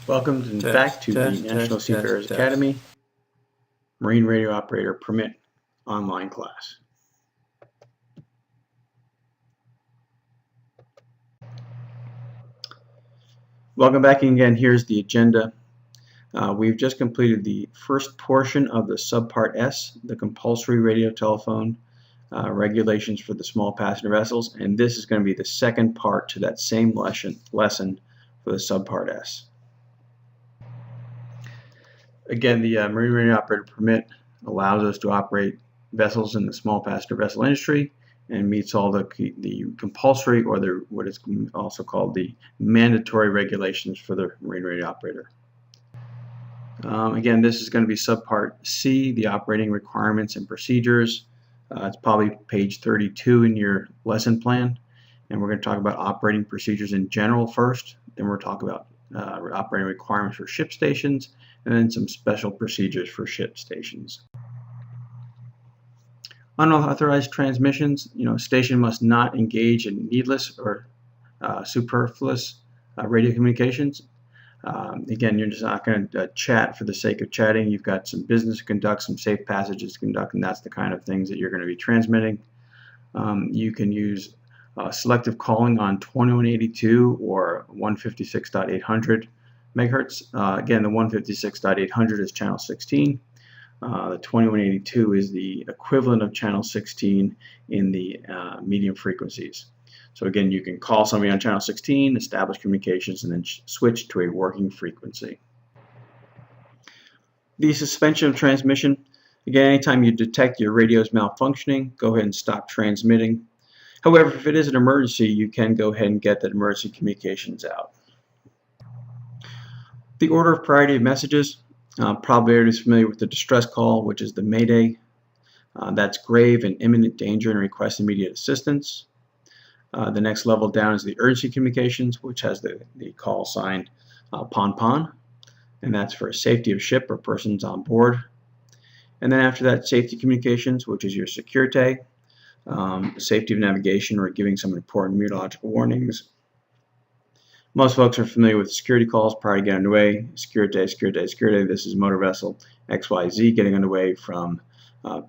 Welcome back to the National Seafarers Academy Marine Radio Operator Permit online class. Welcome back again. Here's the agenda. We've just completed the first portion of the Subpart S, the compulsory radiotelephone regulations for the small passenger vessels, and this is going to be the second part to that same lesson for the Subpart S. Again, the Marine Radio Operator Permit allows us to operate vessels in the small passenger vessel industry and meets all the compulsory, or what is also called the mandatory regulations for the Marine Radio Operator. Again, this is going to be Subpart C, the operating requirements and procedures. It's probably page 32 in your lesson plan, and we're going to talk about operating procedures in general first. Then we'll talk about operating requirements for ship stations, and then some special procedures for ship stations. Unauthorized transmissions. A station must not engage in needless or superfluous radio communications. Again, you're just not going to chat for the sake of chatting. You've got some business to conduct, some safe passages to conduct, and that's the kind of things that you're going to be transmitting. You can use selective calling on 2182 or 156.800 megahertz. Again, the 156.800 is channel 16. The 2182 is the equivalent of channel 16 in the medium frequencies. So again, you can call somebody on channel 16, establish communications, and then switch to a working frequency. The suspension of transmission. Again, anytime you detect your radio is malfunctioning, go ahead and stop transmitting. However, if it is an emergency, you can go ahead and get that emergency communications out. The order of priority of messages. Probably everybody is familiar with the distress call, which is the Mayday. That's grave and imminent danger and request immediate assistance. The next level down is the urgency communications, which has the call sign PON, and that's for safety of ship or persons on board. And then after that, safety communications, which is your security, safety of navigation, or giving some important meteorological warnings. Most folks are familiar with security calls prior to getting underway. Security. This is motor vessel XYZ getting underway from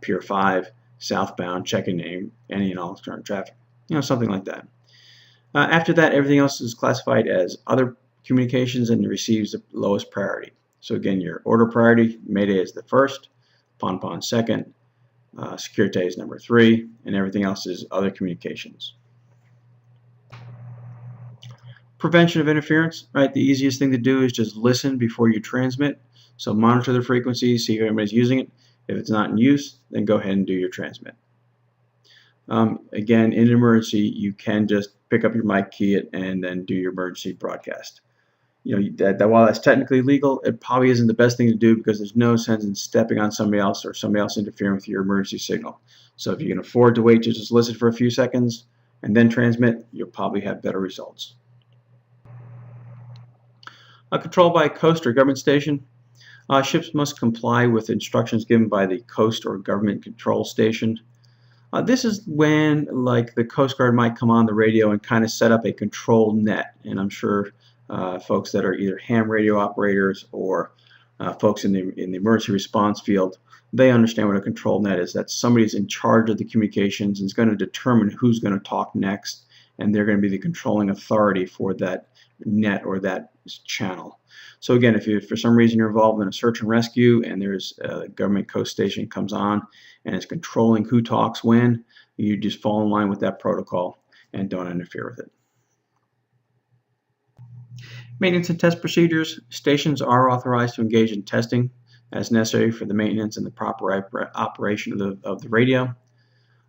Pier 5, southbound, checking name, any and all current traffic. Something like that. After that, everything else is classified as other communications and receives the lowest priority. So again, your order priority, Mayday is the first, PON second, security is number 3, and everything else is other communications. Prevention of interference, right? The easiest thing to do is just listen before you transmit. So monitor the frequency, see if everybody's using it. If it's not in use, then go ahead and do your transmit. Again, in an emergency, you can just pick up your mic, key it, and then do your emergency broadcast. While that's technically legal, it probably isn't the best thing to do because there's no sense in stepping on somebody else or somebody else interfering with your emergency signal. So if you can afford to wait to just listen for a few seconds and then transmit, you'll probably have better results. Controlled by a coast or government station. Ships must comply with instructions given by the coast or government control station. This is when, like, the Coast Guard might come on the radio and kind of set up a control net. And I'm sure folks that are either ham radio operators or folks in the emergency response field, they understand what a control net is. That somebody's in charge of the communications and is going to determine who's going to talk next, and they're going to be the controlling authority for that net or that channel. So again, if for some reason you're involved in a search and rescue and there's a government coast station comes on and it's controlling who talks when, you just fall in line with that protocol and don't interfere with it. Maintenance and test procedures. Stations are authorized to engage in testing as necessary for the maintenance and the proper operation of the radio.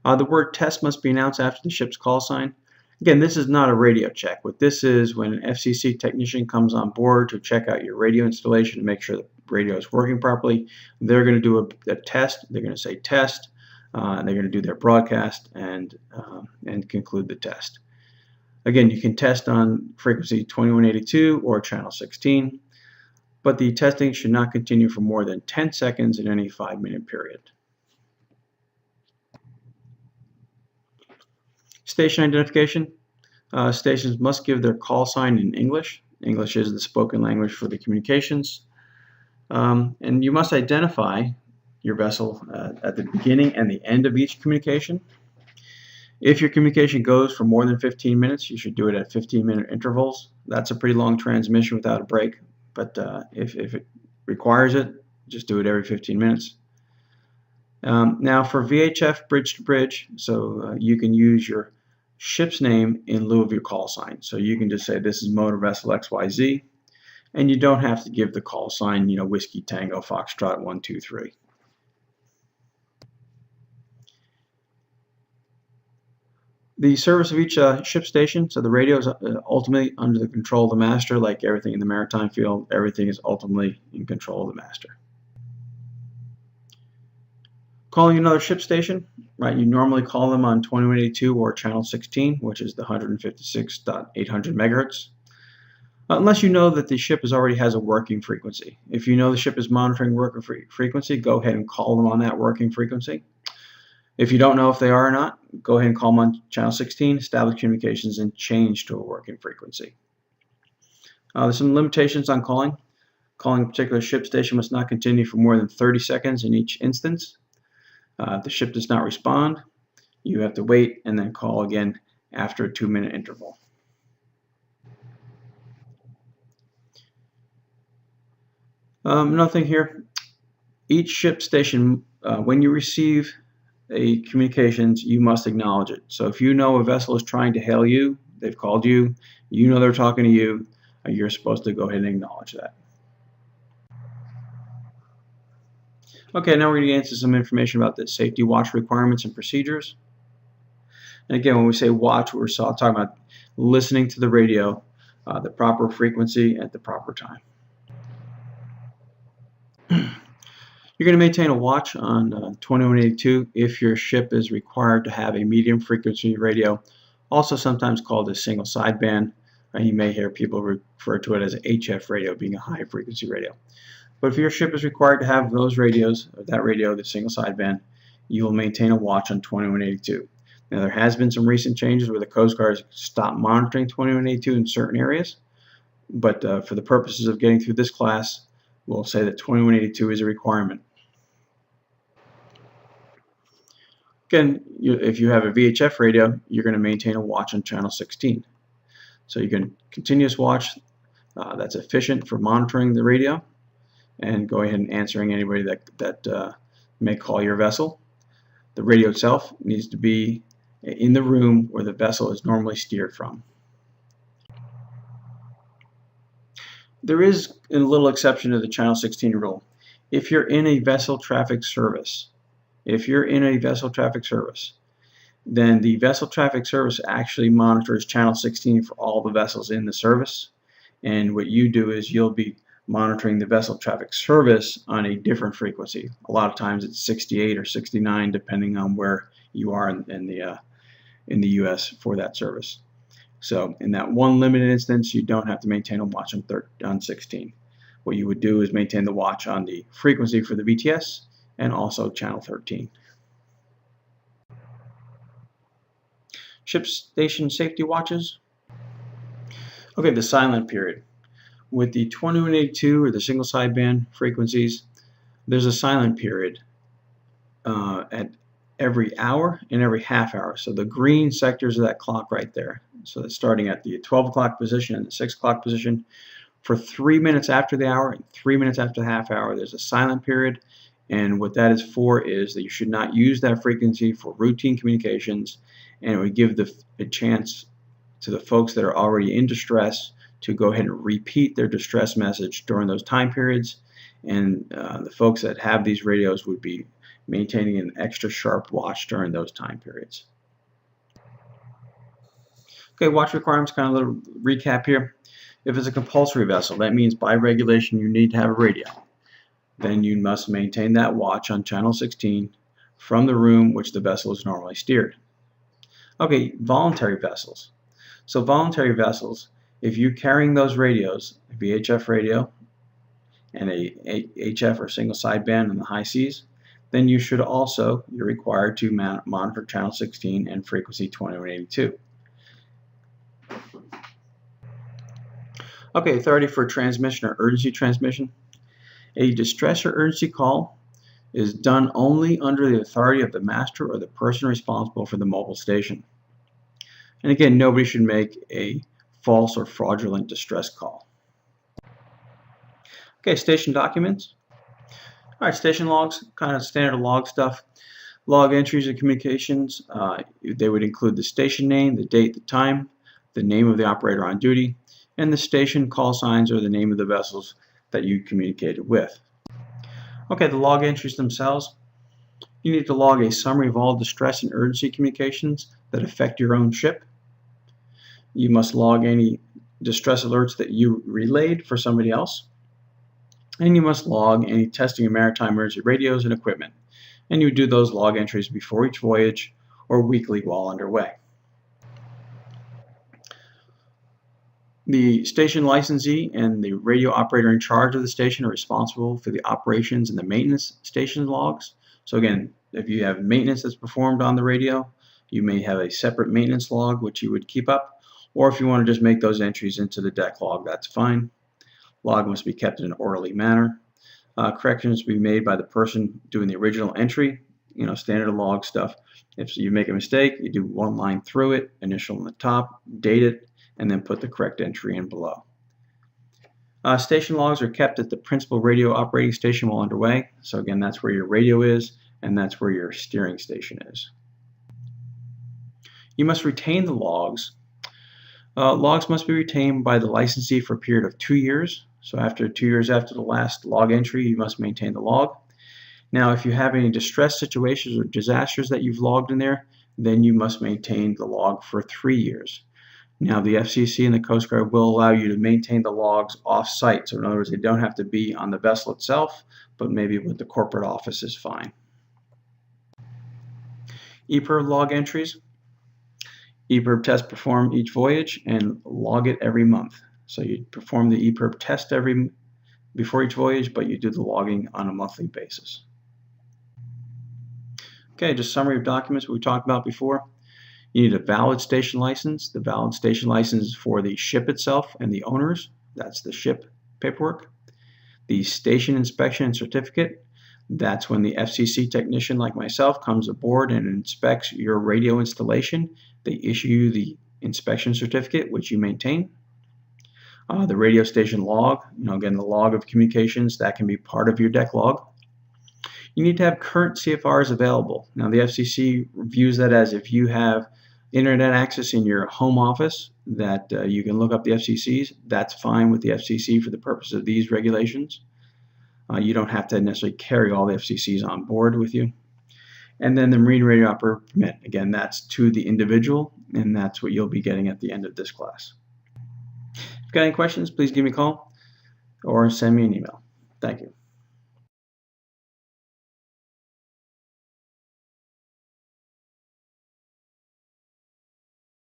The word test must be announced after the ship's call sign. Again, this is not a radio check. What this is, when an FCC technician comes on board to check out your radio installation to make sure the radio is working properly, they're going to do a test. They're going to say test, and they're going to do their broadcast and conclude the test. Again, you can test on frequency 2182 or channel 16, but the testing should not continue for more than 10 seconds in any 5-minute period. Station identification. Stations must give their call sign in English. English is the spoken language for the communications. And you must identify your vessel at the beginning and the end of each communication. If your communication goes for more than 15 minutes, you should do it at 15-minute intervals. That's a pretty long transmission without a break, but if it requires it, just do it every 15 minutes. Now for VHF bridge to bridge, so you can use your ship's name in lieu of your call sign. So you can just say this is motor vessel XYZ, and you don't have to give the call sign, Whiskey Tango Foxtrot 123. The service of each ship station, so the radio is ultimately under the control of the master. Like everything in the maritime field, everything is ultimately in control of the master. Calling another ship station, right? You normally call them on 2182 or channel 16, which is the 156.800 megahertz. Unless you know that the ship already has a working frequency. If you know the ship is monitoring working frequency, go ahead and call them on that working frequency. If you don't know if they are or not, go ahead and call them on channel 16, establish communications, and change to a working frequency. There's some limitations on calling. Calling a particular ship station must not continue for more than 30 seconds in each instance. If the ship does not respond, you have to wait and then call again after a 2-minute interval. Another thing here, each ship station, when you receive a communications, you must acknowledge it. So if you know a vessel is trying to hail you, they've called you, you know they're talking to you, you're supposed to go ahead and acknowledge that. Okay, now we're going to get into some information about the safety watch requirements and procedures. And again, when we say watch, we're talking about listening to the radio, the proper frequency at the proper time. You're going to maintain a watch on 2182 if your ship is required to have a medium frequency radio, also sometimes called a single sideband. You may hear people refer to it as an HF radio, being a high frequency radio. But if your ship is required to have those radios, or that radio, the single sideband, you will maintain a watch on 2182. Now there has been some recent changes where the Coast Guard has stopped monitoring 2182 in certain areas, but for the purposes of getting through this class, we'll say that 2182 is a requirement. Again, if you have a VHF radio, you're going to maintain a watch on channel 16. So you can continuous watch that's efficient for monitoring the radio and go ahead and answering anybody that may call your vessel. The radio itself needs to be in the room where the vessel is normally steered from. There is a little exception to the channel 16 rule. If you're in a vessel traffic service, then the vessel traffic service actually monitors channel 16 for all the vessels in the service. And what you do is you'll be monitoring the vessel traffic service on a different frequency. A lot of times it's 68 or 69, depending on where you are in the U.S. for that service. So in that one limited instance, you don't have to maintain a watch on 16. What you would do is maintain the watch on the frequency for the VTS and also channel 13. Ship station safety watches. Okay, the silent period. With the 2182 or the single sideband frequencies, there's a silent period at every hour and every half hour. So the green sectors of that clock right there. So that's starting at the 12 o'clock position and the 6 o'clock position. For 3 minutes after the hour and 3 minutes after the half hour, there's a silent period. And what that is for is that you should not use that frequency for routine communications, and it would give a chance to the folks that are already in distress to go ahead and repeat their distress message during those time periods. And the folks that have these radios would be maintaining an extra sharp watch during those time periods. Okay, watch requirements, kind of a little recap here. If it's a compulsory vessel, that means by regulation you need to have a radio. Then you must maintain that watch on channel 16 from the room which the vessel is normally steered. Okay, voluntary vessels. So voluntary vessels, if you're carrying those radios, a VHF radio and a HF or single sideband in the high seas, then you're required to monitor channel 16 and frequency 2182. Okay, authority for transmission or urgency transmission. A distress or urgency call is done only under the authority of the master or the person responsible for the mobile station. And again, nobody should make a false or fraudulent distress call. Okay, station documents. All right, station logs, kind of standard log stuff. Log entries and communications, they would include the station name, the date, the time, the name of the operator on duty, and the station call signs or the name of the vessels that you communicated with. Okay, the log entries themselves. You need to log a summary of all distress and urgency communications that affect your own ship. You must log any distress alerts that you relayed for somebody else. And you must log any testing of maritime emergency radios and equipment. And you do those log entries before each voyage or weekly while underway. The station licensee and the radio operator in charge of the station are responsible for the operations and the maintenance station logs. So again, if you have maintenance that's performed on the radio, you may have a separate maintenance log which you would keep up, or if you want to just make those entries into the deck log, that's fine. Log must be kept in an orderly manner. Corrections will be made by the person doing the original entry, standard log stuff. If you make a mistake, you do one line through it, initial on the top, date it, and then put the correct entry in below. Station logs are kept at the principal radio operating station while underway. So again, that's where your radio is, and that's where your steering station is. You must retain the logs. Logs must be retained by the licensee for a period of 2 years. So after 2 years after the last log entry, you must maintain the log. Now, if you have any distress situations or disasters that you've logged in there, then you must maintain the log for 3 years. Now, the FCC and the Coast Guard will allow you to maintain the logs off-site. So in other words, they don't have to be on the vessel itself, but maybe with the corporate office is fine. EPIRB log entries. EPIRB test performed each voyage and log it every month. So you perform the EPIRB test before each voyage, but you do the logging on a monthly basis. Okay, just summary of documents we talked about before. You need a valid station license. The valid station license is for the ship itself and the owners. That's the ship paperwork. The station inspection and certificate. That's when the FCC technician like myself comes aboard and inspects your radio installation. They issue you the inspection certificate, which you maintain. The radio station log, again, the log of communications, that can be part of your deck log. You need to have current CFRs available. Now, the FCC views that as if you have internet access in your home office, that you can look up the FCCs. That's fine with the FCC for the purpose of these regulations. You don't have to necessarily carry all the FCCs on board with you. And then the Marine Radio Operator Permit. Again, that's to the individual, and that's what you'll be getting at the end of this class. If you've got any questions, please give me a call or send me an email. Thank you.